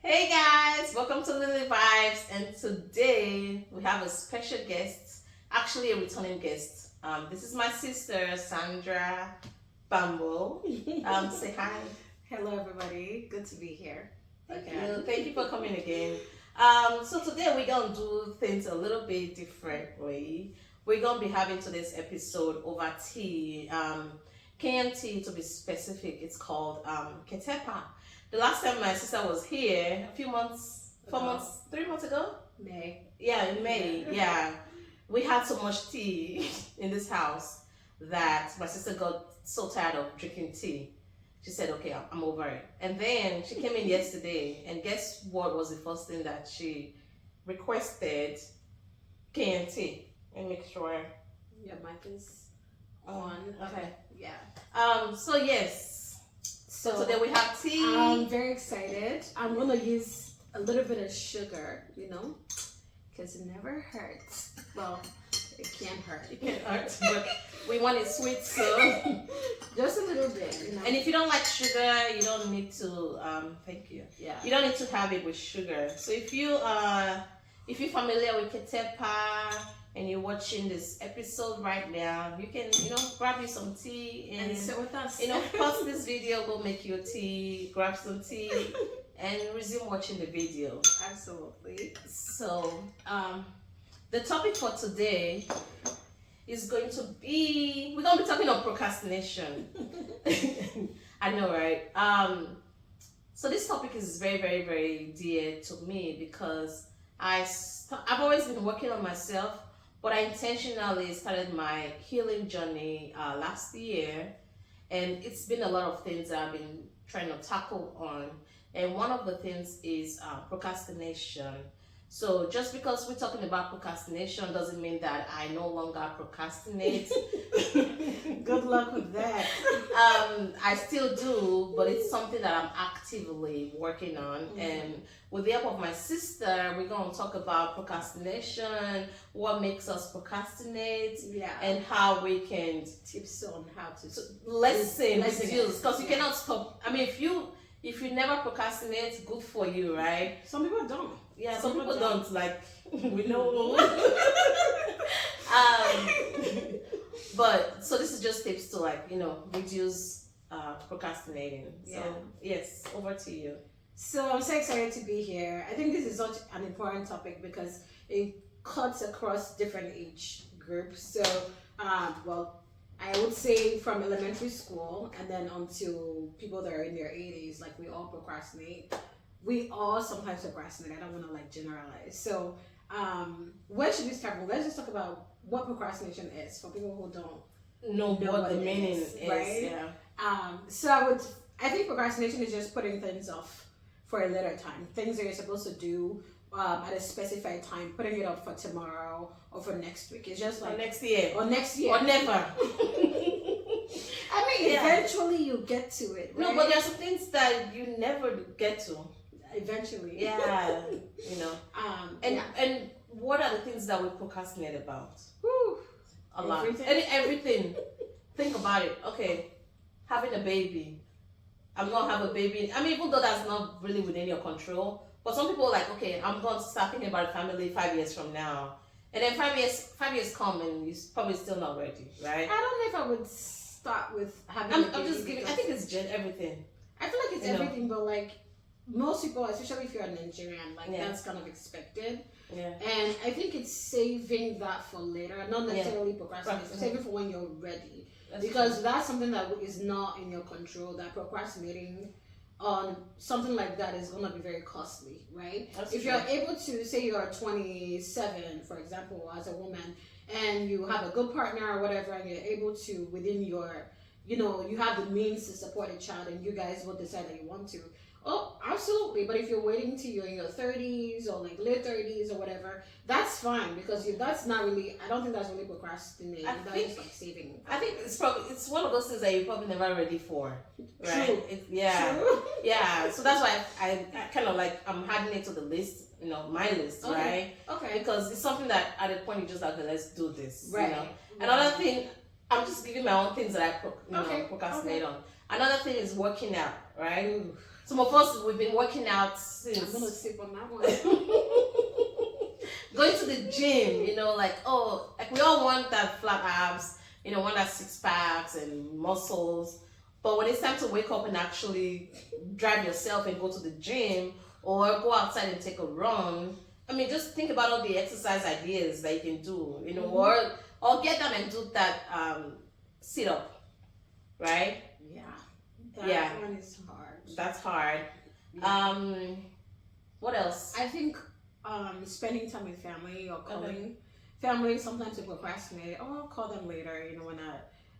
Hey guys, welcome to Lily Vibes, and today we have a special guest, actually a returning guest. This is my sister Sandra Bambo. Say hi. Hello, everybody. Good to be here. Thank you for coming again. So today we're gonna do things a little bit differently. We're gonna be having today's episode over tea. KMT to be specific. It's called Ketepa. The last time my sister was here, a few months, 4 months, 3 months ago. May. Yeah, in May. Yeah, we had so much tea in this house that my sister got so tired of drinking tea. She said, "Okay, I'm over it." And then she came in yesterday, and guess what was the first thing that she requested? KNT. Let me make sure. Your mic is on. Okay. Yeah. So yes. So today we have tea. I'm very excited. I'm gonna use a little bit of sugar, because it never hurts. Well, it can hurt. It can hurt, but we want it sweet, so just a little bit. And if you don't like sugar, you don't need to. Thank you. Yeah. You don't need to have it with sugar. So if you're familiar with Ketepa and you're watching this episode right now, you can grab you some tea and sit with us. Pause this video, go make your tea, grab some tea, and resume watching the video. Absolutely. So the topic for today is going to be, we're going to be talking about procrastination. I know, right? So this topic is very, very, very dear to me because I've always been working on myself, but I intentionally started my healing journey last year, and it's been a lot of things that I've been trying to tackle on, and one of the things is procrastination. So just because we're talking about procrastination doesn't mean that I no longer procrastinate. Good luck with that. I still do, but it's something that I'm actively working on. And with the help of my sister, we're going to talk about procrastination, what makes us procrastinate, and how we can tips on how to lessen reduce. Because you cannot stop. I mean, if you never procrastinate, good for you, right? Some people don't. Yeah, some people don't. Like, we know. But so this is just tips to reduce procrastinating. So yes, over to you. So I'm so excited to be here. I think this is such an important topic because it cuts across different age groups. So, I would say from elementary school and then onto people that are in their 80s, like we all procrastinate. We all sometimes procrastinate. I don't want to generalize. So, where should we start from? Let's just talk about what procrastination is for people who don't know what the meaning is, right? Yeah. So I think procrastination is just putting things off for a later time. Things that you're supposed to do at a specified time, putting it up for tomorrow or for next week. It's just like or next year. Or next year. Or never. I mean, eventually you get to it. Right? No, but there are some things that you never get to. Eventually. Yeah. And what are the things that we procrastinate about? Whew. A lot. Everything. Think about it. Okay, having a baby. I'm gonna have a baby. I mean, even though that's not really within your control, but some people are like, okay, I'm going to start thinking about a family 5 years from now, and then 5 years come and you're probably still not ready, right? I don't know if I would start with having. I'm just giving. I think it's everything. I feel like it's everything, but most people, especially if you're a Nigerian, that's kind of expected. Yeah. And I think it's saving that for later, not necessarily procrastinating, saving for when you're ready. Because that's something that is not in your control. That procrastinating on something like that is going to be very costly, right? If you're able to, say you're 27, for example, as a woman, and you have a good partner or whatever, and you're able to, within your, you have the means to support a child, and you guys will decide that you want to. Oh, absolutely. But if you're waiting till you're in your 30s or late 30s or whatever, that's fine because that's not really, I don't think that's really procrastinating. That's just saving. I think it's one of those things that you're probably never ready for. Right? True. True. Yeah. So that's why I kind of I'm adding it to the list, my list, right? Okay. Because it's something that at a point you just okay, let's do this. Right. Another thing, I'm just giving my own things that I procrastinate on. Another thing is working out, right? Some of us, we've been working out I'm gonna since sip on that one. going to the gym, like, oh, like we all want that flat abs, want that six packs and muscles. But when it's time to wake up and actually drive yourself and go to the gym or go outside and take a run, I mean, just think about all the exercise ideas that you can do, or get them and do that sit up, right? Yeah, that one is hard. That's hard. Yeah. What else? I think spending time with family or calling family. Sometimes we procrastinate. Oh, I'll call them later. When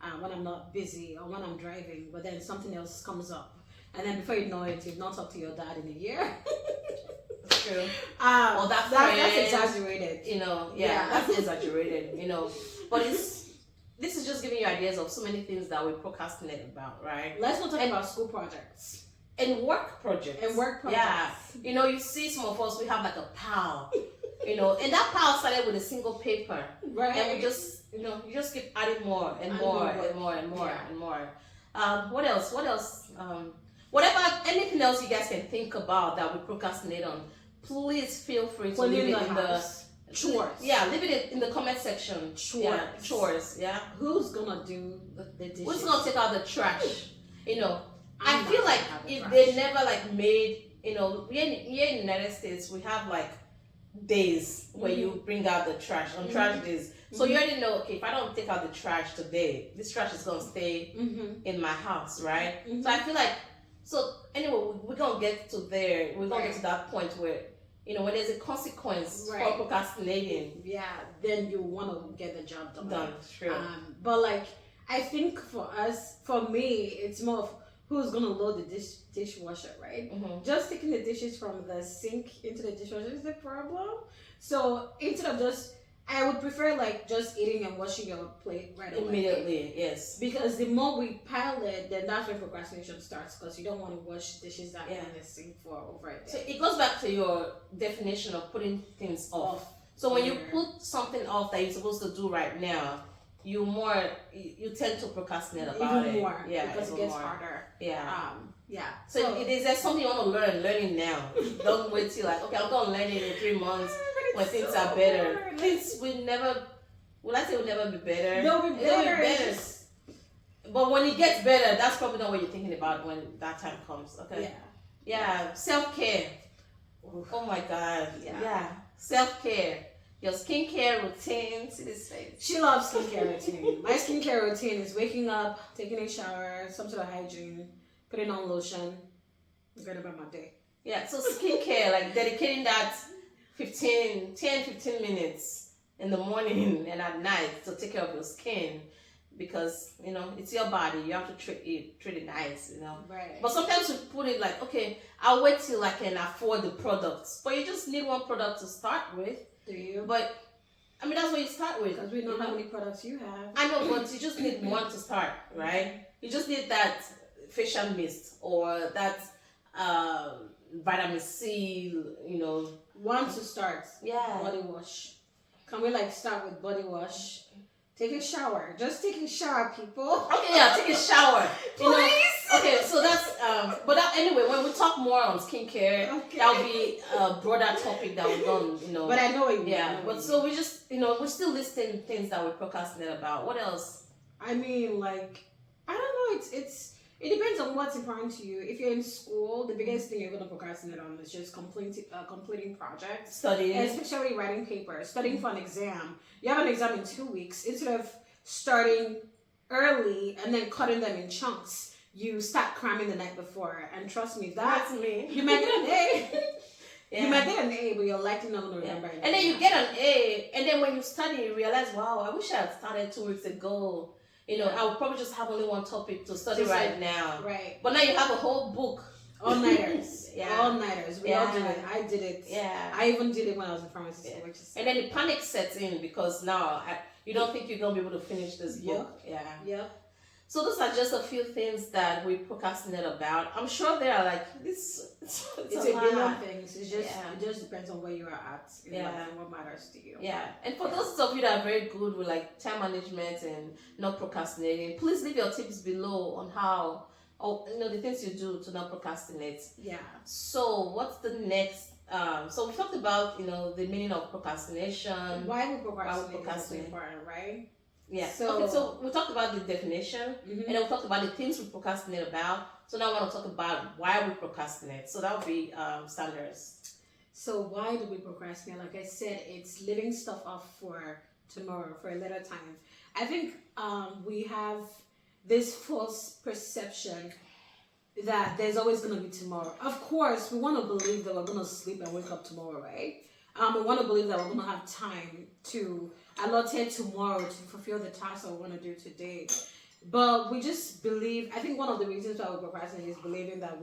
I'm not busy or when I'm driving. But then something else comes up, and then before you know it, you've not talked to your dad in a year. That's true. Well, that's exaggerated. That's exaggerated. But this is just giving you ideas of so many things that we procrastinate about, right? Let's not talk about school projects. And work projects. Yeah. You see some of us, we have like a pal, and that pal started with a single paper. Right. And we just, you just keep adding more and more and more and more and more. What else? Anything else you guys can think about that we procrastinate on, please feel free to leave it in the chores. Yeah, leave it in the comment section. Chores. Yeah. Who's gonna do the dishes? Who's gonna take out the trash? I feel like if they never made, here in the United States, we have days where you bring out the trash on trash days. So you already know, okay, if I don't take out the trash today, this trash is gonna stay in my house, right? So I feel like, anyway, we're gonna get to there. We're gonna get to that point where, when there's a consequence for procrastinating. Yeah, then you want to get the job done. True. But I think for me, it's more of who's gonna load the dishwasher, right? Just taking the dishes from the sink into the dishwasher is the problem. So instead of I would prefer just eating and washing your plate right away. Immediately, yes. Because the more we pile it, then that's when procrastination starts. Because you don't want to wash dishes that are in the sink for over a day. So it goes back to your definition of putting things off. So when you put something off that you're supposed to do right now, you tend to procrastinate about even it. More, because it gets harder. Yeah. So is there something you want to learn it now. Don't wait till okay, I'm gonna learn it in 3 months when things are better. Things will never be better. They'll be better. But when it gets better, that's probably not what you're thinking about when that time comes. Okay. Yeah. Self-care. Oh my God. Yeah. Self-care. Your skincare routine. See this face. She loves skincare routine. My skincare routine is waking up, taking a shower, some sort of hygiene, putting on lotion, going about my day. Yeah, so skincare, dedicating that 10, 15 minutes in the morning and at night to take care of your skin, because it's your body. You have to treat it nice, Right. But sometimes we put it okay, I'll wait till I can afford the products. But you just need one product to start with. Do you? But I mean, that's what you start with. Because we know how many products you have. I know, but you just need one to start, right? You just need that facial mist or that vitamin C, One to start. Yeah. Body wash. Can we start with body wash? Take a shower. Just take a shower, people. Okay, yeah, take a shower. Please. Okay, so that's anyway, when we talk more on skincare, that'll be a broader topic that we're going, But I know it. But so we just, we're still listing things that we procrastinate about. What else? I mean, I don't know. It depends on what's important to you. If you're in school, the biggest thing you're going to procrastinate on is just completing projects. Studying. Especially writing papers. Studying for an exam. You have an exam in 2 weeks. Instead of starting early and then cutting them in chunks, you start cramming the night before. And trust me, that's me. You might get an A. You might get an A, but you're likely not going to remember it. And then you get an A, and then when you study, you realize, wow, I wish I had started 2 weeks ago. I would probably just have only one topic to study now. Right. But now you have a whole book. All-nighters. All-nighters. We all do it. I did it. Yeah. I even did it when I was in pharmacy school. And then the panic sets in because now you don't think you're going to be able to finish this book. Yeah. So those are just a few things that we procrastinate about. I'm sure there are this. It's a billion things. It just depends on where you are at in life and what matters to you. Yeah. And for those of you that are very good with time management and not procrastinating, please leave your tips below or the things you do to not procrastinate. Yeah. So what's the next? So we talked about the meaning of procrastination. Why we procrastinate is important, right? Yeah. So we talked about the definition, and then we talked about the things we procrastinate about. So now I want to talk about why we procrastinate. So that would be Sanders. So why do we procrastinate? Like I said, it's leaving stuff off for tomorrow, for a later time. I think we have this false perception that there's always going to be tomorrow. Of course, we want to believe that we're going to sleep and wake up tomorrow, right? We want to believe that we're going to have time to allocate tomorrow to fulfill the tasks that we want to do today. But we just believe, I think one of the reasons why we procrastinate is believing that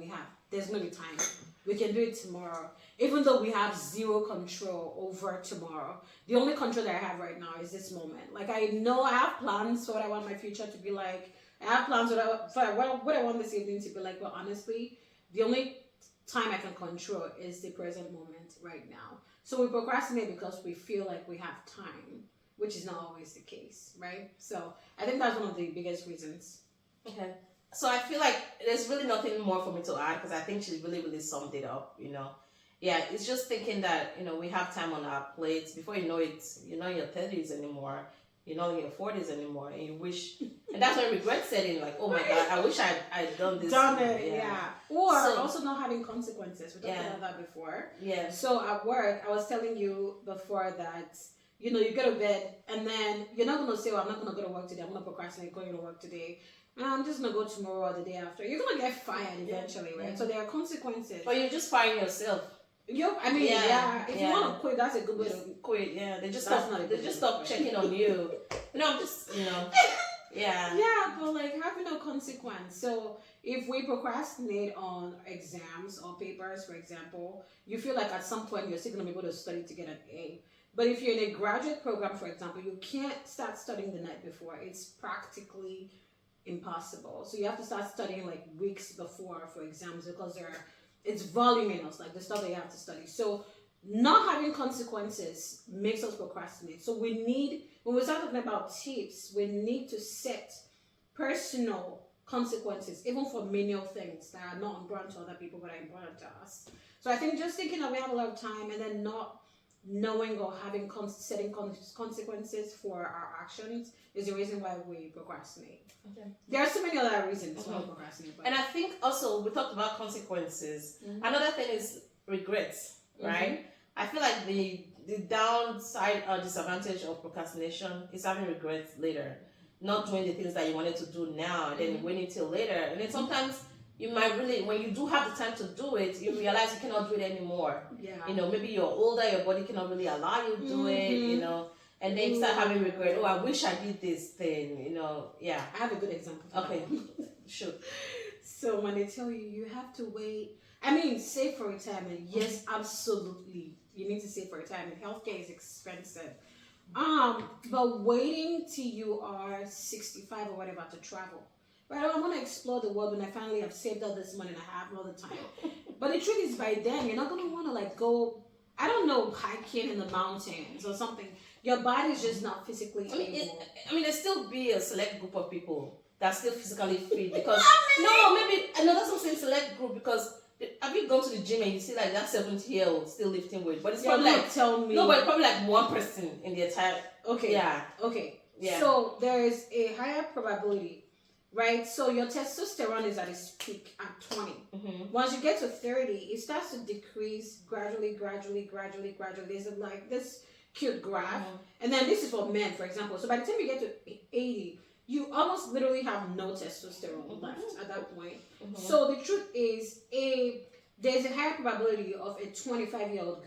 there's going to be time. We can do it tomorrow. Even though we have zero control over tomorrow. The only control that I have right now is this moment. Like, I know I have plans for what I want my future to be like. I have plans for what I want this evening to be like. But honestly, the only time I can control is the present moment right now. So we procrastinate because we feel like we have time, which is not always the case, right? So I think that's one of the biggest reasons. Okay. So I feel like there's really nothing more for me to add because I think she really, really summed it up, Yeah, it's just thinking that, we have time on our plates. Before you know it, you're not in your 30s anymore. You're not in your 40s anymore. And you wish, and that's when regret set in, like, oh my God, I wish I'd done this. Done it, yeah. Or also not having consequences. We talked about that before. Yeah. So at work, I was telling you before that, you go to bed and then you're not going to say, well, I'm not going to go to work today. I'm going to procrastinate going to work today. I'm just going to go tomorrow or the day after. You're going to get fired eventually, right? So there are consequences. But you're just firing yourself. If you want to quit, that's a good way to quit. Yeah, they just stop checking on you. Yeah. Yeah, but like having no consequence. So if we procrastinate on exams or papers, for example, you feel like at some point you're still going to be able to study to get an A. But if you're in a graduate program, for example, you can't start studying the night before. It's practically impossible. So you have to start studying like weeks before for exams because it's voluminous, like the stuff that you have to study. So not having consequences makes us procrastinate. So when we start talking about tips, we need to set personal consequences, even for menial things that are not important to other people but are important to us. So I think just thinking that we have a lot of time and then not knowing or setting consequences for our actions is the reason why we procrastinate. Okay. There are so many other reasons why we procrastinate. And I think also we talked about consequences. Another thing is regrets, right? I feel like the downside or disadvantage of procrastination is having regrets later. Not doing the things that you wanted to do now and then waiting till later. And then sometimes you might really, when you do have the time to do it, you realize you cannot do it anymore. Yeah. Maybe you're older, your body cannot really allow you to do it, and then you start having regret. Oh, I wish I did this thing, yeah. I have a good example. Okay, sure. So when they tell you have to wait, save for retirement. Yes, absolutely. You need to save for retirement. Healthcare is expensive. But waiting till you are 65 or whatever to travel. Right, I want to explore the world when I finally have saved all this money and I have all the time. But the truth is, by then, you're not going to want to go, I don't know, hiking in the mountains or something. Your body's just not physically able. There'll still be a select group of people that are still physically fit because, that's not saying select group because have you gone to the gym and you see like that 70-year-old still lifting weight? But it's probably probably like one person in the entire. Okay. Yeah. Okay. Yeah. So there is a higher probability. Right, so your testosterone is at its peak at 20. Once you get to 30, it starts to decrease gradually. There's like this cute graph, and then this is for men, for example. So by the time you get to 80, you almost literally have no testosterone left at that point. So the truth is, there's a higher probability of a 25-year-old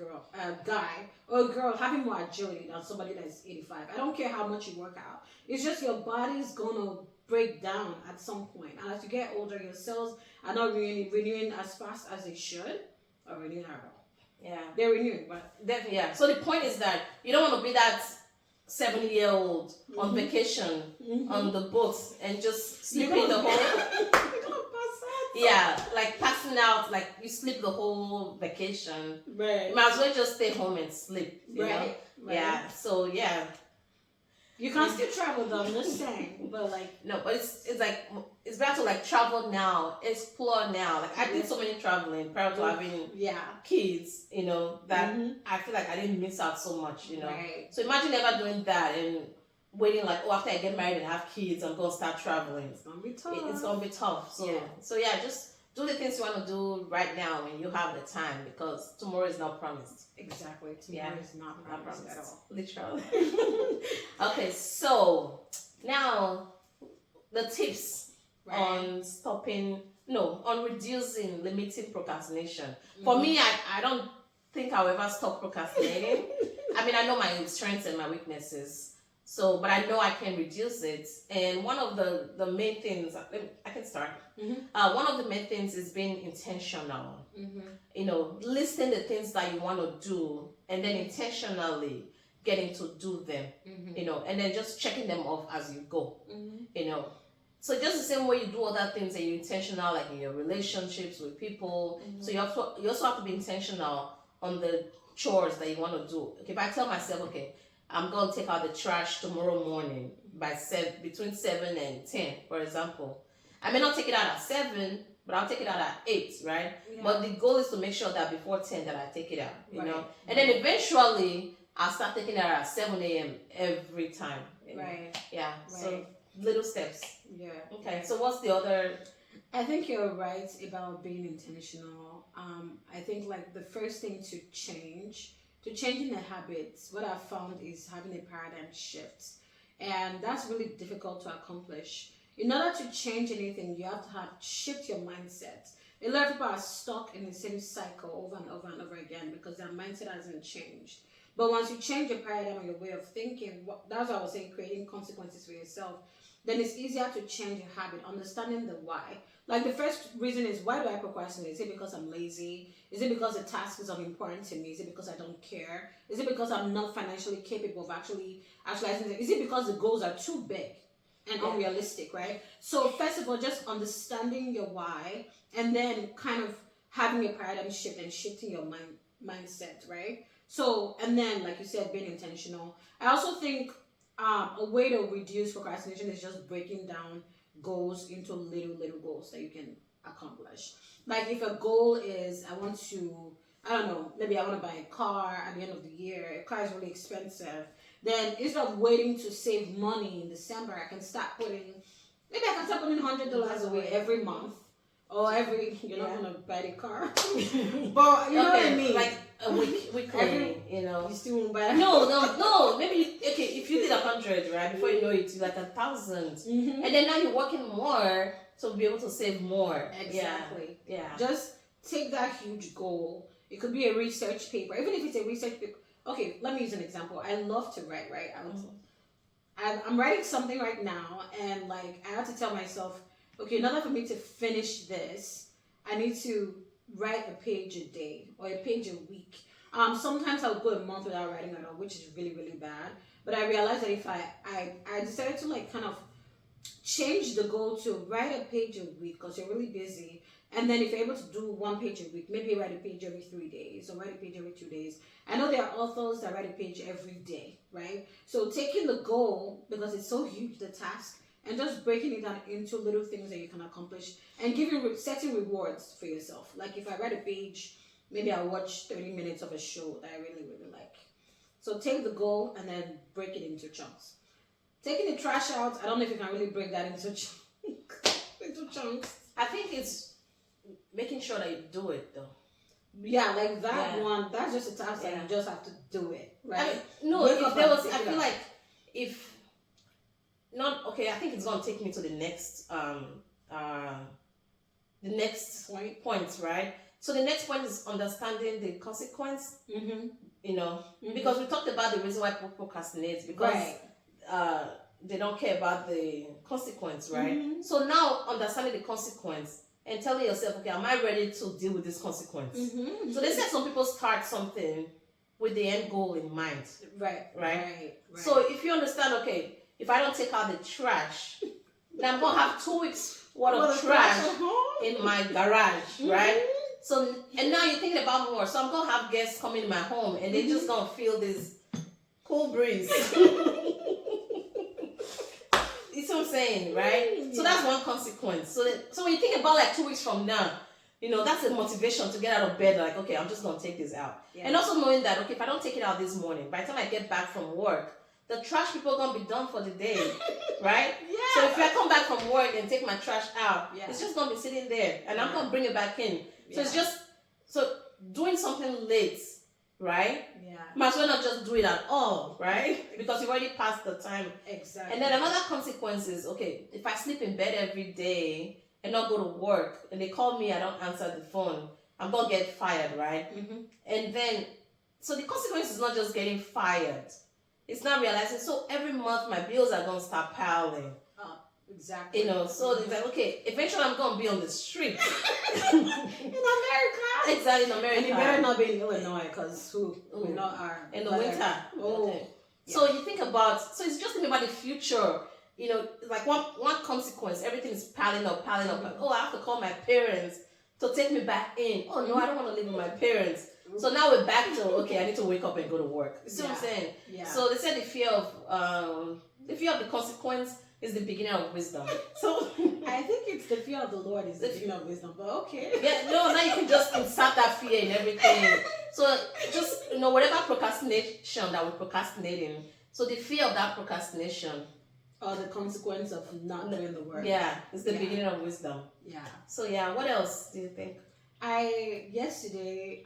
guy or a girl having more agility than somebody that's 85. I don't care how much you work out. It's just your body's gonna break down at some point. And as you get older, your cells are not renewing as fast as they should or renewing at all. Yeah. They're renewing, but definitely, yeah. So the point is that you don't want to be that 70-year-old on vacation on the boat and just sleeping the whole like passing out, like you sleep the whole vacation. Right. You might as well just stay home and sleep. Right. Yeah. So You can still travel though, I'm just saying. But like No, but it's like it's better to like travel now, explore now. Like I did so many traveling prior to having kids, that I feel like I didn't miss out so much. Right. So imagine never doing that and waiting like, oh, after I get married and have kids, I'm gonna start traveling. It's gonna be tough. It's gonna be tough. So yeah, just do the things you want to do right now when you have the time, because tomorrow is not promised. Exactly. Tomorrow is not promised at all. Literally. Okay, so now the tips on on reducing, limiting procrastination. For me, I don't think I'll ever stop procrastinating. I mean, I know my strengths and my weaknesses. So, but I know I can reduce it. And one of the main things, I can start. One of the main things is being intentional. Listing the things that you want to do and then intentionally getting to do them. And then just checking them off as you go. So just the same way you do other things and you're intentional, like in your relationships with people. So you also have to be intentional on the chores that you want to do. Okay, if I tell myself, okay, I'm going to take out the trash tomorrow morning between 7 and 10, for example. I may not take it out at 7, but I'll take it out at 8, right? Yeah. But the goal is to make sure that before 10 that I take it out, you know? And then eventually, I'll start taking it out at 7 a.m. every time. Right. Yeah, so little steps. Yeah. Okay, so what's the other? I think you're right about being intentional. I think like the first thing to changing the habits, what I've found is having a paradigm shift. And that's really difficult to accomplish. In order to change anything, you have to shift your mindset. A lot of people are stuck in the same cycle over and over and over again because their mindset hasn't changed. But once you change your paradigm and your way of thinking, that's what I was saying, creating consequences for yourself, then it's easier to change your habit, understanding the why. Like the first reason is, why do I procrastinate? Is it because I'm lazy? Is it because the task is unimportant to me? Is it because I don't care? Is it because I'm not financially capable of actually actualizing it? Is it because the goals are too big and unrealistic, right? So first of all, just understanding your why, and then kind of having a paradigm shift and shifting your mindset, right? So, and then like you said, being intentional. I also think a way to reduce procrastination is just breaking down goals into little goals that you can accomplish. Like if a goal is, maybe I want to buy a car at the end of the year. A car is really expensive. Then instead of waiting to save money in December, I can start putting $100 away every month. Or you're not gonna buy the car, but you know what I mean. Like a weekly, You still won't buy. No. Maybe if you did 100, right? Before you know it, you're like 1,000, and then now you're working more to be able to save more. Exactly. Yeah. Just take that huge goal. It could be a research paper, even if it's a research paper. Okay, let me use an example. I love to write, right? I'm writing something right now, and like I have to tell myself, okay, in order for me to finish this, I need to write a page a day or a page a week. Sometimes I'll go a month without writing at all, which is really, really bad. But I realized that if I decided to like kind of change the goal to write a page a week because you're really busy, and then if you're able to do one page a week, maybe write a page every 3 days or write a page every 2 days. I know there are authors that write a page every day, right? So taking the goal, because it's so huge, the task, and just breaking it down into little things that you can accomplish and setting rewards for yourself. Like if I write a page, maybe I'll watch 30 minutes of a show that I really, really like. So take the goal and then break it into chunks. Taking the trash out, I don't know if you can really break that into chunks. I think it's making sure that you do it though. Yeah, like that one, that's just a task that you just have to do it, right? I think it's gonna take me to the next point, right? So the next point is understanding the consequence. Because we talked about the reason why people procrastinate, because they don't care about the consequence, right? So now understanding the consequence and telling yourself, okay, am I ready to deal with this consequence? So they said some people start something with the end goal in mind. Right. So if you understand, okay, if I don't take out the trash, then I'm going to have 2 weeks worth of trash in my garage, right? So, and now you're thinking about more. So I'm going to have guests come in my home and they're just going to feel this cool breeze. see what I'm saying, right? Yeah. So that's one consequence. So when you think about like 2 weeks from now, that's a motivation to get out of bed. Like, okay, I'm just gonna take this out, and also knowing that okay, if I don't take it out this morning, by the time I get back from work, the trash people are gonna be done for the day, right? Yeah. So if I come back from work and take my trash out, it's just gonna be sitting there, and I'm gonna bring it back in. So it's just doing something late, right? Yeah. Might as well not just do it at all, right? Because you've already passed the time. Exactly. And then another consequence is, okay, if I sleep in bed every day and not go to work, and they call me, I don't answer the phone, I'm gonna get fired, right? Mm-hmm. And then, so the consequence is not just getting fired. It's not realizing, so every month my bills are gonna start piling. Exactly. So it's like, okay, eventually I'm gonna be on the street. In America. Exactly, in America. And it better not be in Illinois, because we know our in the winter. Oh. Okay. So you think about, so it's just thinking about the future. Like one consequence, everything is piling up. Like, oh, I have to call my parents to take me back in. Oh no, I don't want to live with my parents. So now we're back to, okay, I need to wake up and go to work. You see what I'm saying? Yeah. So they said the fear of the consequence is the beginning of wisdom. So I think it's the fear of the Lord is the beginning of wisdom, but okay. Yeah, no, now you can just insert that fear in everything. So just whatever procrastination that we're procrastinating. So the fear of that procrastination. Or the consequence of not doing the work. Yeah, it's the beginning of wisdom. Yeah. So yeah, what else do you think? Yesterday,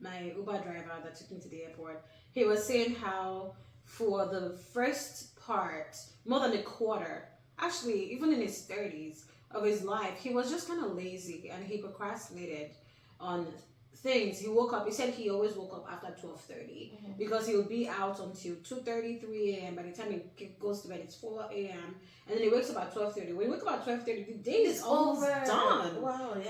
my Uber driver that took me to the airport, he was saying how for the first part, more than a quarter, actually even in his 30s of his life, he was just kind of lazy and he procrastinated on things. He said he always woke up after 12:30 because he would be out until 2:30, 3 a.m. By the time he goes to bed, it's 4 a.m. And then he wakes up at 12:30. When he wakes up at 12:30, the day is almost done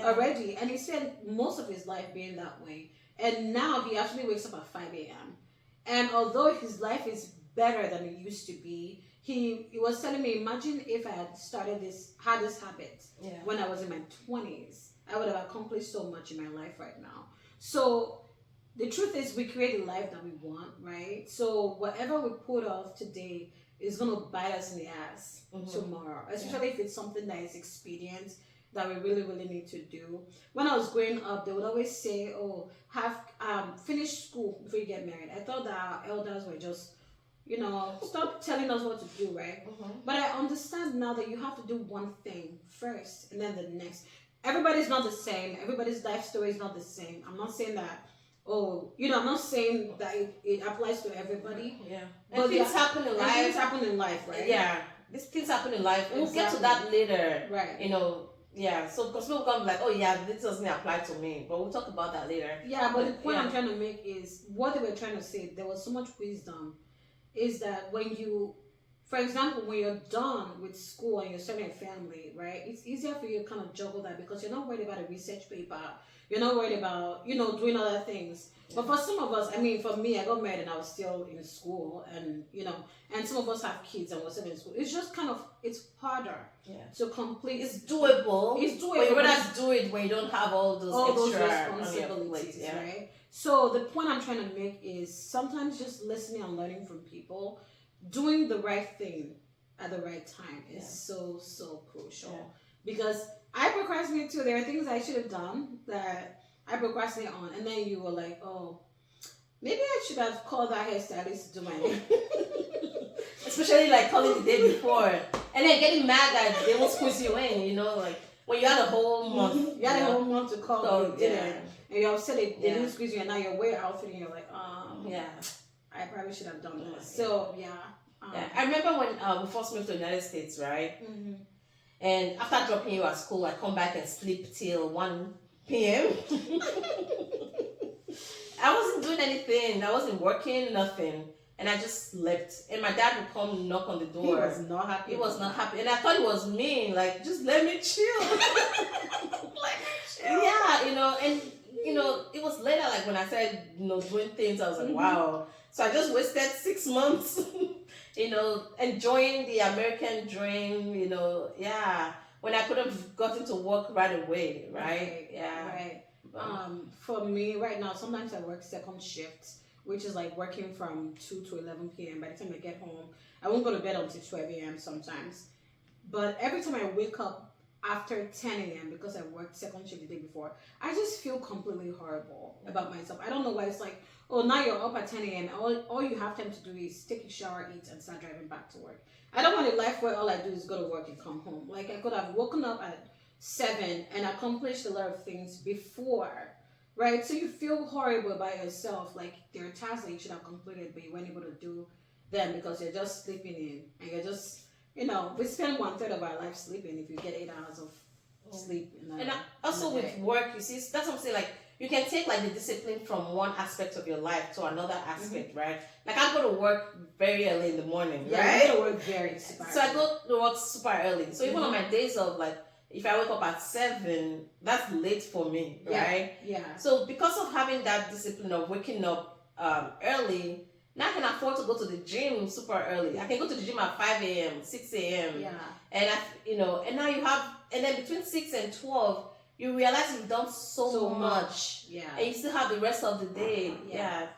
already. And he spent most of his life being that way. And now he actually wakes up at 5 a.m. And although his life is better than it used to be, he was telling me, imagine if I had had this habit when I was in my 20s. I would have accomplished so much in my life right now. So the truth is, we create the life that we want, right? So whatever we put off today is going to bite us in the ass tomorrow, especially if it's something that is expedient, that we really, really need to do. When I was growing up, they would always say, oh, finish school before you get married. I thought that our elders were just, stop telling us what to do, right? But I understand now that you have to do one thing first and then the next. Everybody's not the same. Everybody's life story is not the same. I'm not saying that, I'm not saying that it applies to everybody. Yeah. But things happen in life. Things happen in life, right? Yeah. These things happen in life. We'll get to that later. Right. Yeah. So, because people come like, oh yeah, this doesn't apply to me. But we'll talk about that later. Yeah, but the point I'm trying to make is, what they were trying to say, there was so much wisdom, is that for example, when you're done with school and you're starting a family, right, it's easier for you to kind of juggle that because you're not worried about a research paper. You're not worried about, doing other things. Yeah. But for some of us, for me, I got married and I was still in school and, and some of us have kids and we're still in school. It's just it's harder to complete. It's doable. But you rather do it when you don't have all those responsibilities, right? So the point I'm trying to make is sometimes just listening and learning from people, doing the right thing at the right time is so crucial. Because I procrastinate too. There are things I should have done that I procrastinate on, and then you were like, oh, maybe I should have called that hairstylist to do my hair. Especially like calling the day before, and then getting mad that they won't squeeze you in, like when you had a whole month. You had a whole month to call, and you're upset they didn't squeeze you, and now you're way outfit and you're like, I probably should have done this. So I remember when we first moved to the United States, right? And after dropping you at school, I come back and sleep till 1 p.m. I wasn't doing anything. I wasn't working, nothing. And I just slept. And my dad would come knock on the door. He was not happy. He was not happy. And I thought it was mean. Like, just let me chill. Yeah, and it was later, like when I started, doing things, I was like, wow. So I just wasted 6 months, enjoying the American dream, when I could have gotten to work right away, right? Right. For me, right now, sometimes I work second shift, which is like working from 2 to 11 p.m. By the time I get home, I won't go to bed until 12 a.m. sometimes. But every time I wake up after 10 a.m. because I worked second shift the day before, I just feel completely horrible about myself. I don't know why. It's like, oh, now you're up at 10 a.m. All you have time to do is take a shower, eat, and start driving back to work. I don't want a life where all I do is go to work and come home. Like, I could have woken up at 7 and accomplished a lot of things before, right? So you feel horrible by yourself. Like, there are tasks that you should have completed, but you weren't able to do them because you're just sleeping in, and you're just, we spend 1/3 of our life sleeping if you get 8 hours of sleep. And also with work, you see, that's what I'm saying. Like, you can take like the discipline from one aspect of your life to another aspect, right? Like, I go to work very early in the morning, Yeah, right? I go to work very super So I go to work super early. So even on my days of like, if I wake up at 7, that's late for me, right? Yeah. So because of having that discipline of waking up early, now I can afford to go to the gym super early. I can go to the gym at 5 a.m., 6 a.m. Yeah. And and now you have, and then between 6 and 12, you realize you've done so much. Yeah. And you still have the rest of the day,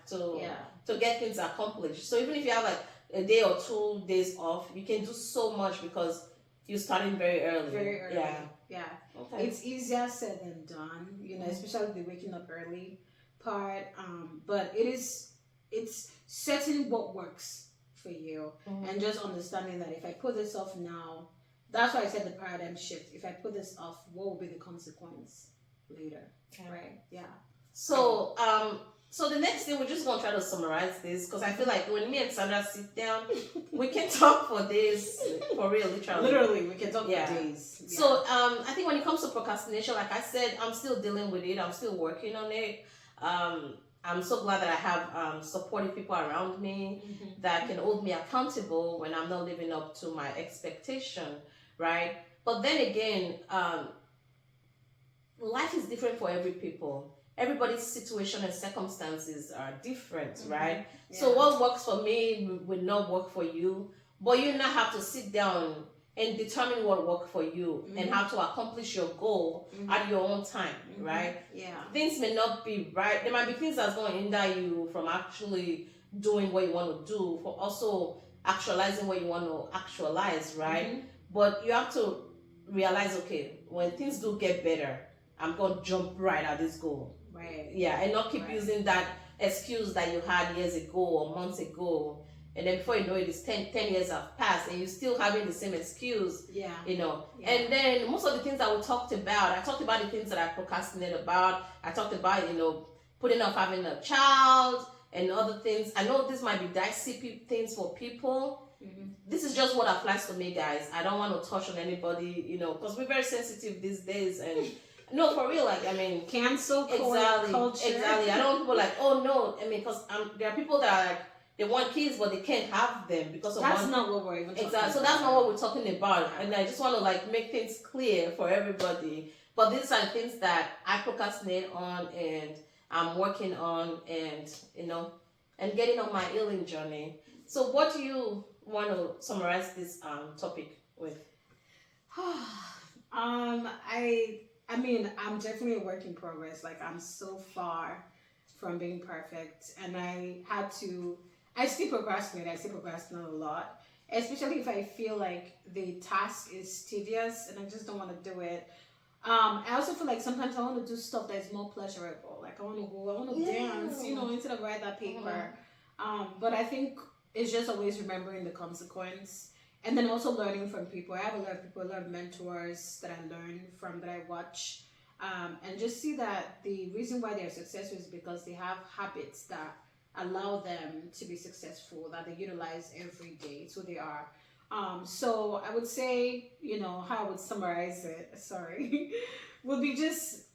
to get things accomplished. So even if you have like a day or 2 days off, you can do so much because you're starting very early. Very early. Yeah. Okay. It's easier said than done, especially the waking up early part. But it's setting what works for you, and just understanding that if I put this off now, that's why I said the paradigm shift. If I put this off, what will be the consequence later? Okay. Right? Yeah. So so the next thing, we're just gonna try to summarize this, because I feel like when me and Sandra sit down, we can talk for days, for real, literally. Literally, we can talk for days. Yeah. So I think when it comes to procrastination, like I said, I'm still dealing with it. I'm still working on it. I'm so glad that I have supportive people around me that can hold me accountable when I'm not living up to my expectation, right? But then again, life is different for every people. Everybody's situation and circumstances are different, right? Yeah. So what works for me will not work for you, but you now have to sit down and determine what works for you and how to accomplish your goal at your own time, right? Yeah. Things may not be right. There might be things that's going to hinder you from actually doing what you want to do, for also actualizing what you want to actualize, right? But you have to realize, okay, when things do get better, I'm going to jump right at this goal. Right. Yeah, and not keep using that excuse that you had years ago or months ago. And then before you know it, it's 10 years have passed and you're still having the same excuse. Yeah. Yeah. And then most of the things that we talked about, I talked about the things that I procrastinate about. I talked about, putting off having a child and other things. I know this might be dicey things for people. This is just what applies to me, guys. I don't want to touch on anybody, because we're very sensitive these days. And no, for real, like, I mean, cancel culture. Exactly. I don't want people like, oh no, I mean, because there are people that are like, they want kids, but they can't have them because of that's not what we're even talking about. So that's not what we're talking about. And I just want to like make things clear for everybody. But these are things that I procrastinate on and I'm working on, and and getting on my healing journey. So what do you want to summarize this topic with? I mean, I'm definitely a work in progress. Like, I'm so far from being perfect, and I still procrastinate. I still procrastinate a lot, especially if I feel like the task is tedious and I just don't want to do it. I also feel like sometimes I want to do stuff that is more pleasurable. Like, I want to dance, instead of write that paper. But I think it's just always remembering the consequence. And then also learning from people. I have a lot of people, a lot of mentors that I learn from, that I watch. And just see that the reason why they're successful is because they have habits that allow them to be successful, that they utilize every day. It's who they are. So I would say, how I would summarize it, would be just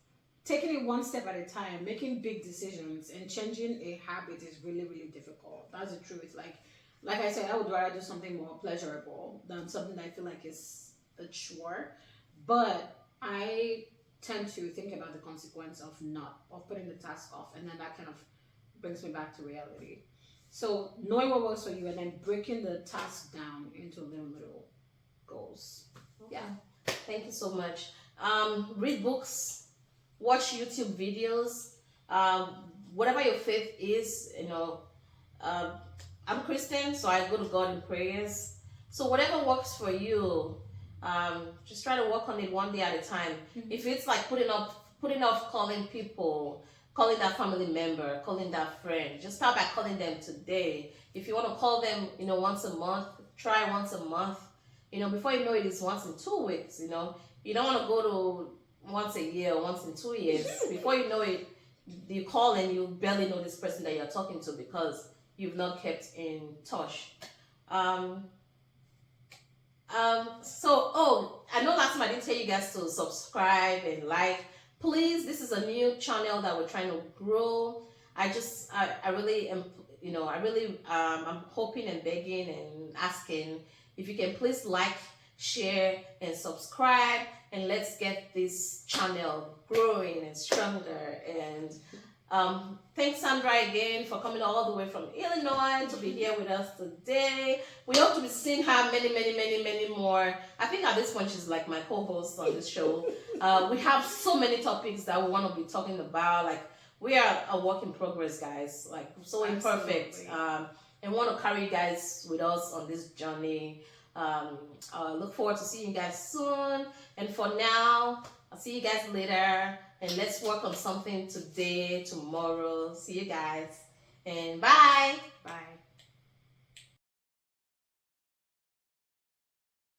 taking it one step at a time, making big decisions, and changing a habit is really, really difficult. That's the truth. Like I said, I would rather do something more pleasurable than something that I feel like is a chore. But I tend to think about the consequence of putting the task off, and then that kind of brings me back to reality. So knowing what works for you, and then breaking the task down into little goals. Okay. Yeah. Thank you so much. Read books, watch YouTube videos, whatever your faith is, I'm Christian, so I go to God in prayers. So whatever works for you, Just try to work on it one day at a time. If it's like putting off calling people, calling that family member, calling that friend, just start by calling them today. If you want to call them, once a month, try once a month. Before you know it, it's once in 2 weeks. You don't want to go to once a year, once in 2 years. Before you know it, you call and you barely know this person that you're talking to because you've not kept in touch. I know last time I didn't tell you guys to subscribe and like. Please, this is a new channel that we're trying to grow. I really am, I'm hoping and begging and asking if you can please like, share, and subscribe, and let's get this channel growing and stronger. And thanks, Sandra, again for coming all the way from Illinois to be here with us today. We hope to be seeing her many more. I think at this point she's like my co-host on this show. We have so many topics that we want to be talking about. Like, we are a work in progress, guys. Like, so imperfect. And want to carry you guys with us on this journey. Look forward to seeing you guys soon. And for now, I'll see you guys later. And let's work on something today, tomorrow. See you guys. And bye.